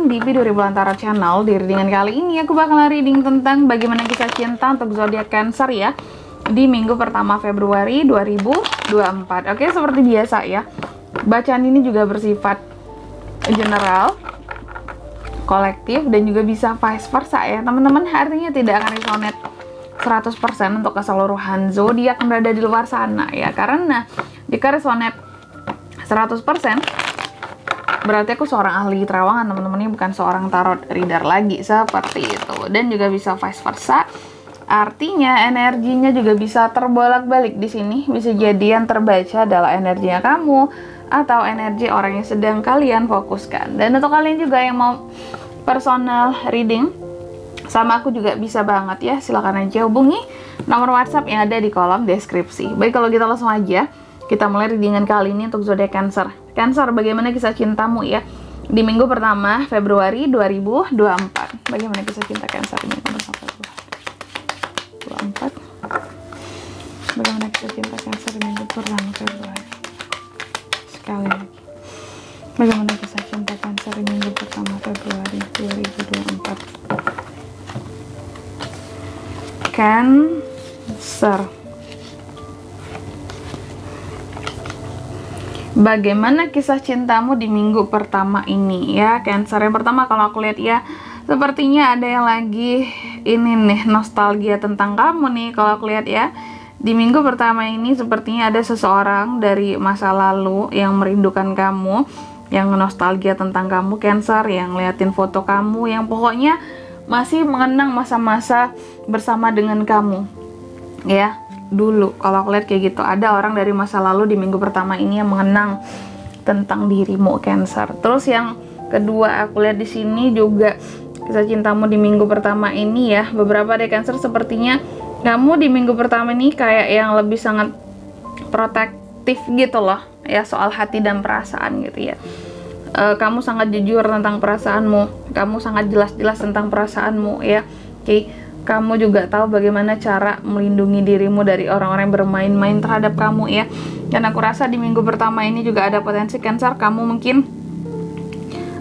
datang di video Belantara Channel. Di readingan kali ini aku bakal reading tentang bagaimana kisah cinta untuk zodiak Cancer ya di minggu pertama Februari 2024. Oke, seperti biasa ya, bacaan ini juga bersifat general, kolektif, dan juga bisa vice versa ya teman-teman. Artinya tidak akan resonate 100% untuk keseluruhan zodiak yang berada di luar sana ya, karena jika resonate 100% berarti aku seorang ahli terawangan teman-teman, ini bukan seorang tarot reader lagi, seperti itu. Dan juga bisa vice versa, artinya energinya juga bisa terbolak-balik di sini. Bisa jadi yang terbaca adalah energinya kamu atau energi orang yang sedang kalian fokuskan. Dan untuk kalian juga yang mau personal reading sama aku juga bisa banget ya, silahkan aja hubungi nomor WhatsApp yang ada di kolom deskripsi. Baik, kalau kita langsung aja kita mulai readingan kali ini untuk zodiak Cancer. Cancer, bagaimana kisah cintamu ya di minggu pertama Februari 2024? Bagaimana kisah cinta Cancer ini pertama Februari 2024? Bagaimana kisah cinta Cancer di minggu pertama Februari? Sekali lagi. Bagaimana kisah cinta Cancer di minggu pertama Februari 2024? Cancer. Bagaimana kisah cintamu di minggu pertama ini ya Cancer? Yang pertama, kalau aku lihat ya, sepertinya ada yang lagi ini nih, nostalgia tentang kamu nih. Kalau aku lihat ya, di minggu pertama ini sepertinya ada seseorang dari masa lalu yang merindukan kamu, yang nostalgia tentang kamu Cancer, yang liatin foto kamu, yang pokoknya masih mengenang masa-masa bersama dengan kamu ya dulu. Kalau aku lihat kayak gitu, ada orang dari masa lalu di minggu pertama ini yang mengenang tentang dirimu Cancer. Terus yang kedua, aku lihat di sini juga kisah cintamu di minggu pertama ini ya, beberapa dari Cancer sepertinya kamu di minggu pertama ini kayak yang lebih sangat protektif gitu loh ya, soal hati dan perasaan gitu ya. Kamu sangat jujur tentang perasaanmu, kamu sangat jelas-jelas tentang perasaanmu ya. Oke. Kamu juga tahu bagaimana cara melindungi dirimu dari orang-orang yang bermain-main terhadap kamu ya. Dan aku rasa di minggu pertama ini juga ada potensi Cancer, kamu mungkin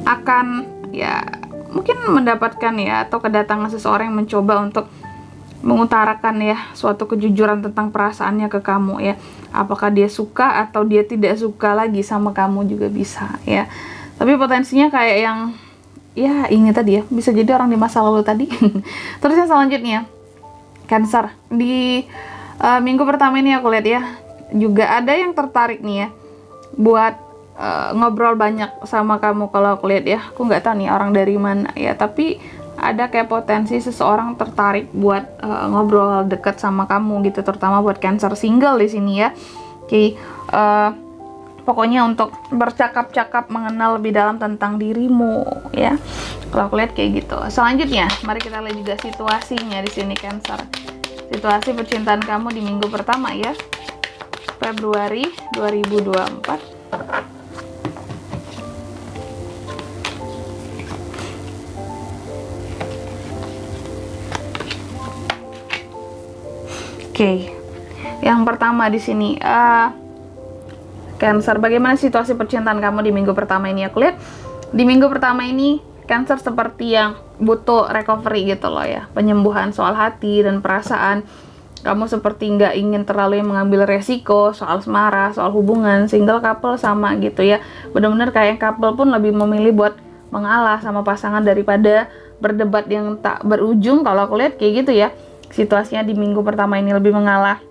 akan ya mungkin mendapatkan ya, atau kedatangan seseorang yang mencoba untuk mengutarakan ya suatu kejujuran tentang perasaannya ke kamu ya. Apakah dia suka atau dia tidak suka lagi sama kamu juga bisa ya. Tapi potensinya kayak yang ya ini tadi ya, bisa jadi orang di masa lalu tadi. Terus yang selanjutnya Cancer, di minggu pertama ini aku lihat ya, juga ada yang tertarik nih ya buat ngobrol banyak sama kamu. Kalau aku lihat ya, aku nggak tahu nih orang dari mana ya, tapi ada kayak potensi seseorang tertarik buat ngobrol deket sama kamu gitu, terutama buat Cancer single di sini ya. Oke, pokoknya untuk bercakap-cakap mengenal lebih dalam tentang dirimu ya. Kalau aku lihat kayak gitu. Selanjutnya, mari kita lihat juga situasinya di sini Cancer. Situasi percintaan kamu di minggu pertama ya, Februari 2024. Oke. Yang pertama di sini Cancer, bagaimana situasi percintaan kamu di minggu pertama ini? Aku lihat di minggu pertama ini Cancer seperti yang butuh recovery gitu loh ya, penyembuhan soal hati dan perasaan. Kamu seperti nggak ingin terlalu mengambil resiko soal asmara, soal hubungan. Single couple sama gitu ya, bener-bener kayak couple pun lebih memilih buat mengalah sama pasangan daripada berdebat yang tak berujung. Kalau aku lihat kayak gitu ya, situasinya di minggu pertama ini lebih mengalah.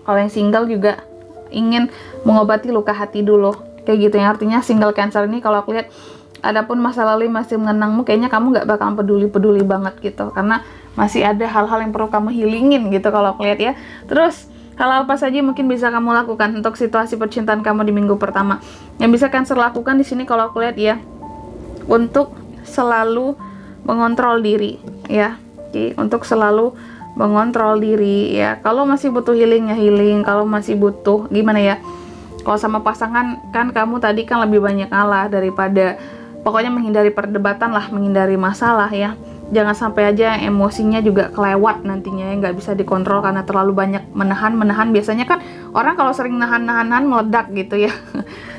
Kalau yang single juga ingin mengobati luka hati dulu kayak gitu ya. Artinya single Cancer ini kalau aku lihat, adapun masa lalu masih mengenangmu, kayaknya kamu nggak bakal peduli banget gitu, karena masih ada hal-hal yang perlu kamu healingin gitu kalau aku lihat ya. Terus hal apa saja mungkin bisa kamu lakukan untuk situasi percintaan kamu di minggu pertama? Yang bisa Cancer lakukan di sini kalau aku lihat ya, untuk selalu mengontrol diri ya. Oke, untuk selalu mengontrol diri ya. Kalau masih butuh healing ya healing, kalau masih butuh gimana ya, kalau sama pasangan kan kamu tadi kan lebih banyak ngalah daripada, pokoknya menghindari perdebatan lah, menghindari masalah ya. Jangan sampai aja emosinya juga kelewat nantinya ya, nggak bisa dikontrol karena terlalu banyak menahan. Biasanya kan orang kalau sering nahan meledak gitu ya.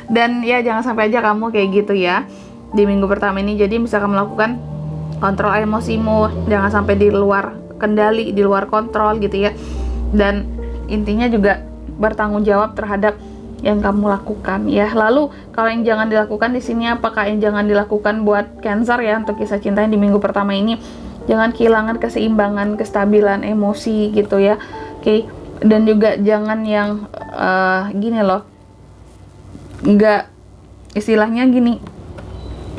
Dan ya jangan sampai aja kamu kayak gitu ya. di minggu pertama ini. Jadi bisa kamu lakukan kontrol emosimu, jangan sampai di luar kendali, di luar kontrol gitu ya. Dan intinya juga bertanggung jawab terhadap yang kamu lakukan ya. Lalu kalau yang jangan dilakukan di sini, apakah yang jangan dilakukan buat Cancer ya untuk kisah cintanya di minggu pertama ini? Jangan kehilangan keseimbangan, kestabilan emosi gitu ya. Oke. Dan juga jangan yang gini loh, nggak, istilahnya gini,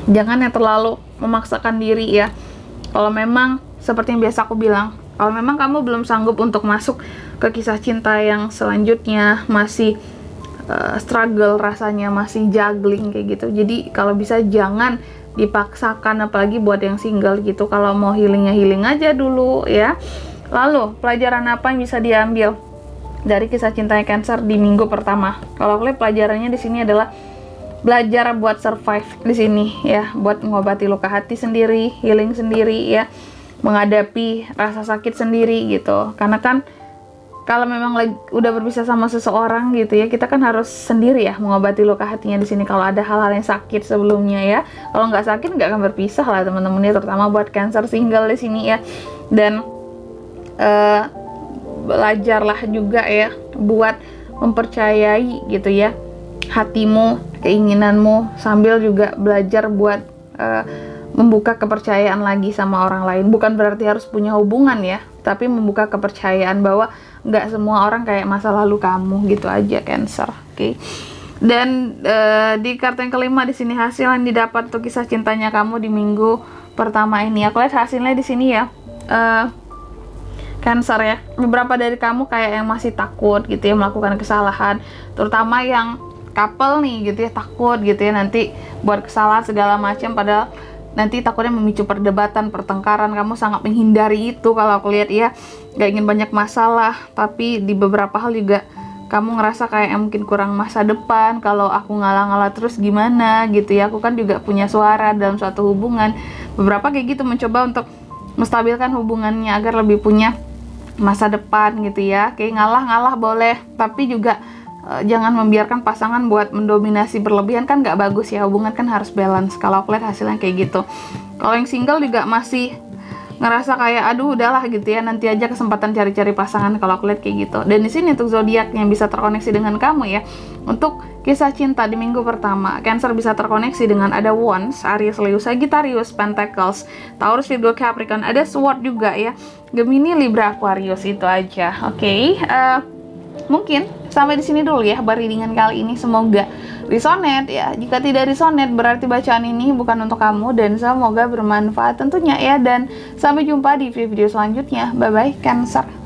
jangan yang terlalu memaksakan diri ya. Kalau memang seperti yang biasa aku bilang, kalau memang kamu belum sanggup untuk masuk ke kisah cinta yang selanjutnya, masih struggle rasanya, masih juggling kayak gitu, jadi kalau bisa jangan dipaksakan, apalagi buat yang single gitu. Kalau mau healingnya healing aja dulu ya. Lalu pelajaran apa yang bisa diambil dari kisah cintanya Cancer di minggu pertama? Kalau aku lihat pelajarannya di sini adalah belajar buat survive di sini ya, buat mengobati luka hati sendiri, healing sendiri ya, menghadapi rasa sakit sendiri gitu. Karena kan kalau memang udah berpisah sama seseorang gitu ya, kita kan harus sendiri ya mengobati luka hatinya di sini. Kalau ada hal-hal yang sakit sebelumnya ya, kalau nggak sakit nggak akan berpisah lah teman-teman ya, terutama buat Cancer single di sini ya. Dan belajarlah juga ya buat mempercayai gitu ya hatimu, keinginanmu, sambil juga belajar buat membuka kepercayaan lagi sama orang lain. Bukan berarti harus punya hubungan ya, tapi membuka kepercayaan bahwa nggak semua orang kayak masa lalu kamu gitu aja Cancer. Oke. Dan di kartu yang kelima di sini hasil yang didapat untuk kisah cintanya kamu di minggu pertama ini. Aku lihat hasilnya di sini ya. Cancer ya. Beberapa dari kamu kayak yang masih takut gitu ya melakukan kesalahan, terutama yang couple nih gitu ya, takut gitu ya nanti buat kesalahan segala macam, padahal nanti takutnya memicu perdebatan, pertengkaran. Kamu sangat menghindari itu kalau aku lihat ya, gak ingin banyak masalah, tapi di beberapa hal juga kamu ngerasa kayak mungkin kurang masa depan. Kalau aku ngalah-ngalah terus gimana gitu ya, aku kan juga punya suara dalam suatu hubungan. Beberapa kayak gitu mencoba untuk menstabilkan hubungannya agar lebih punya masa depan gitu ya. Kayak ngalah-ngalah boleh, tapi juga jangan membiarkan pasangan buat mendominasi berlebihan, kan nggak bagus ya. Hubungan kan harus balance. Kalau aku lihat hasilnya kayak gitu. Kalau yang single juga masih ngerasa kayak aduh udahlah gitu ya, nanti aja kesempatan cari-cari pasangan. Kalau aku lihat kayak gitu. Dan di sini untuk zodiak yang bisa terkoneksi dengan kamu ya, untuk kisah cinta di minggu pertama, Cancer bisa terkoneksi dengan ada Wands, Aries, Leo, Sagittarius, Pentacles, Taurus, Virgo, Capricorn, ada Sword juga ya, Gemini, Libra, Aquarius. Itu aja. Oke. Mungkin sampai di sini dulu ya readingan kali ini. Semoga resonate ya. Jika tidak resonate berarti bacaan ini bukan untuk kamu, dan semoga bermanfaat tentunya ya. Dan sampai jumpa di video-video selanjutnya. Bye bye Cancer.